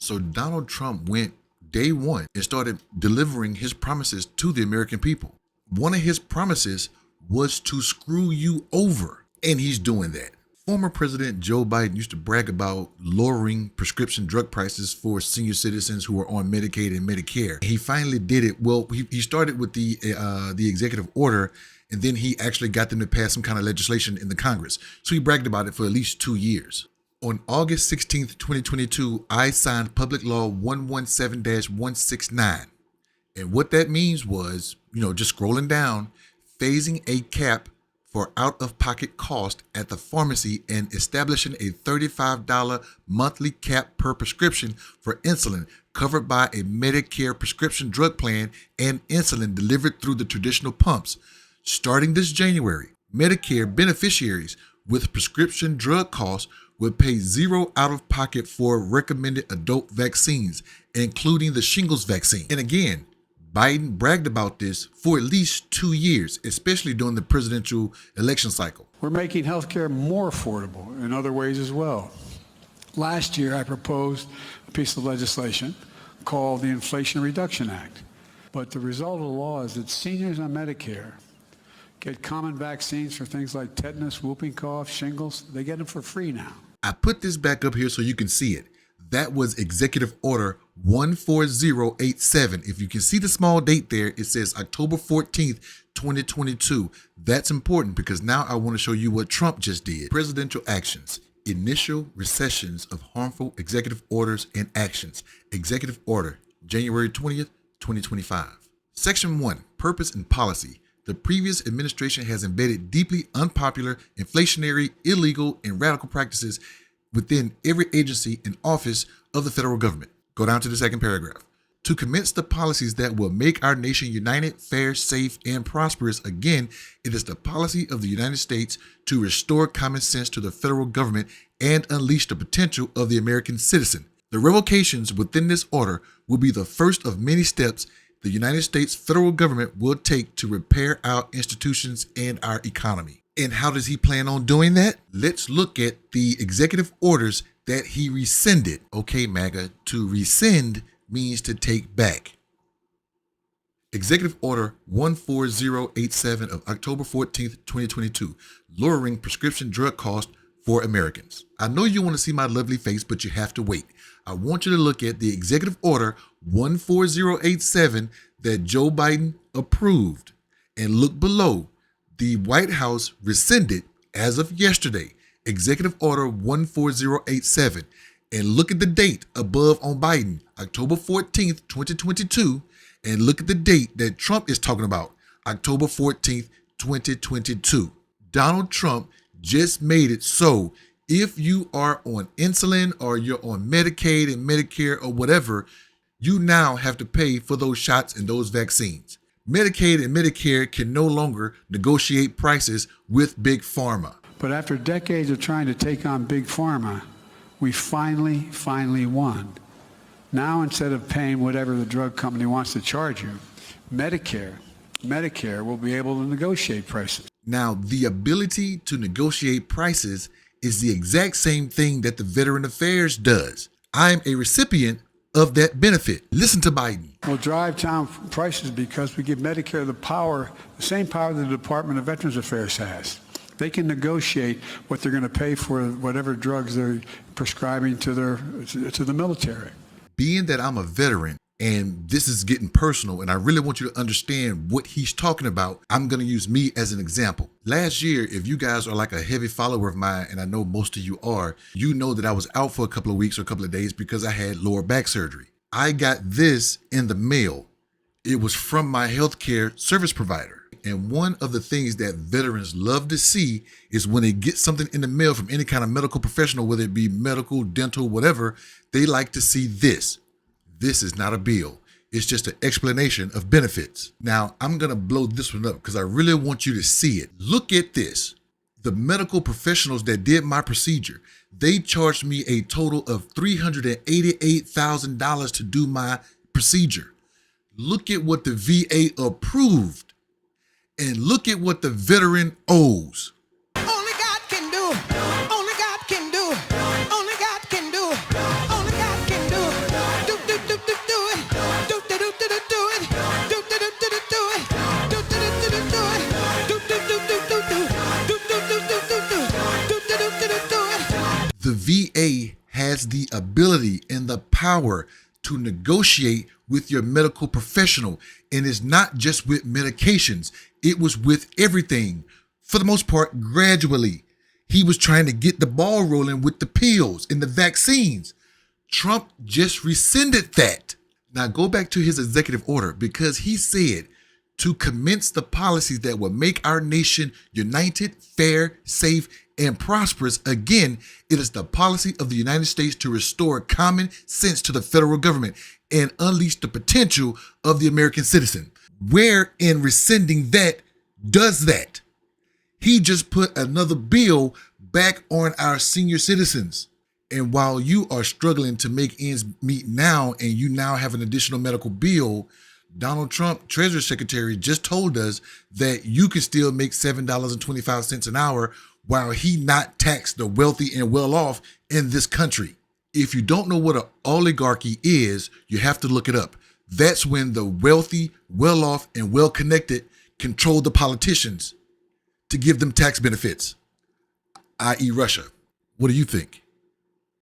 So Donald Trump went day one and started delivering his promises to the American people. One of his promises was to screw you over, and he's doing that. Former President Joe Biden used to brag about lowering prescription drug prices for senior citizens who are on Medicaid and Medicare. He finally did it. Well, he started with the executive order, and then he actually got them to pass some kind of legislation in the Congress. So he bragged about it for at least 2 years. On August 16th, 2022, I signed Public Law 117-169. And what that means was, just scrolling down, phasing a cap for out-of-pocket cost at the pharmacy and establishing a $35 monthly cap per prescription for insulin covered by a Medicare prescription drug plan and insulin delivered through the traditional pumps. Starting this January, Medicare beneficiaries with prescription drug costs will pay zero out-of-pocket for recommended adult vaccines, including the shingles vaccine. And again, Biden bragged about this for at least 2 years, especially during the presidential election cycle. We're making healthcare more affordable in other ways as well. Last year, I proposed a piece of legislation called the Inflation Reduction Act. But the result of the law is that seniors on Medicare get common vaccines for things like tetanus, whooping cough, shingles. They get them for free now. I put this back up here so you can see it. That was Executive Order 14087. If you can see the small date there, it says October 14th, 2022. That's important because now I want to show you what Trump just did. Presidential actions, initial recessions of harmful executive orders and actions. Executive Order, January 20th, 2025. Section 1, Purpose and Policy. The previous administration has embedded deeply unpopular, inflationary, illegal, and radical practices within every agency and office of the federal government. Go down to the second paragraph. To commence the policies that will make our nation united, fair, safe, and prosperous again, it is the policy of the United States to restore common sense to the federal government and unleash the potential of the American citizen. The revocations within this order will be the first of many steps the United States federal government will take to repair our institutions and our economy. And how does he plan on doing that? Let's look at the executive orders that he rescinded. Okay, MAGA, to rescind means to take back. Executive Order 14087 of October 14th, 2022, lowering prescription drug costs for Americans. I know you want to see my lovely face, but you have to wait. I want you to look at the Executive Order 14087 that Joe Biden approved and look below. The White House rescinded, as of yesterday, Executive Order 14087. And look at the date above on Biden, October 14th, 2022. And look at the date that Trump is talking about, October 14th, 2022. Donald Trump just made it so if you are on insulin or you're on Medicaid and Medicare or whatever, you now have to pay for those shots and those vaccines. Medicaid and Medicare can no longer negotiate prices with Big Pharma. But after decades of trying to take on Big Pharma, we finally won. Now, instead of paying whatever the drug company wants to charge you, Medicare will be able to negotiate prices. Now, the ability to negotiate prices is the exact same thing that the Veteran Affairs does. I'm a recipient of that benefit. Listen to Biden. We'll drive down prices because we give Medicare the same power that the Department of Veterans Affairs has. They can negotiate what they're going to pay for whatever drugs they're prescribing to the military. Being that I'm a veteran, and this is getting personal, and I really want you to understand what he's talking about, I'm going to use me as an example. Last year, if you guys are like a heavy follower of mine, and I know most of you are, you know that I was out for a couple of weeks or a couple of days because I had lower back surgery. I got this in the mail. It was from my healthcare service provider. And one of the things that veterans love to see is when they get something in the mail from any kind of medical professional, whether it be medical, dental, whatever, they like to see this. This is not a bill. It's just an explanation of benefits. Now, I'm going to blow this one up because I really want you to see it. Look at this. The medical professionals that did my procedure, they charged me a total of $388,000 to do my procedure. Look at what the VA approved. And look at what the veteran owes. Only God can do. Only God can do. Only God can do. Only God can do. and the power to negotiate with your medical professional. And it's not just with medications, it was with everything. For the most part, gradually, he was trying to get the ball rolling with the pills and the vaccines. Trump just rescinded that. Now go back to his executive order, because he said to commence the policies that will make our nation united, fair, safe, and prosperous. Again, it is the policy of the United States to restore common sense to the federal government and unleash the potential of the American citizen. Where in rescinding that does that? He just put another bill back on our senior citizens. And while you are struggling to make ends meet now, and you now have an additional medical bill, Donald Trump, Treasury Secretary, just told us that you can still make $7.25 an hour while he not tax the wealthy and well-off in this country. If you don't know what an oligarchy is, you have to look it up. That's when the wealthy, well-off, and well-connected control the politicians to give them tax benefits, i.e. Russia. What do you think?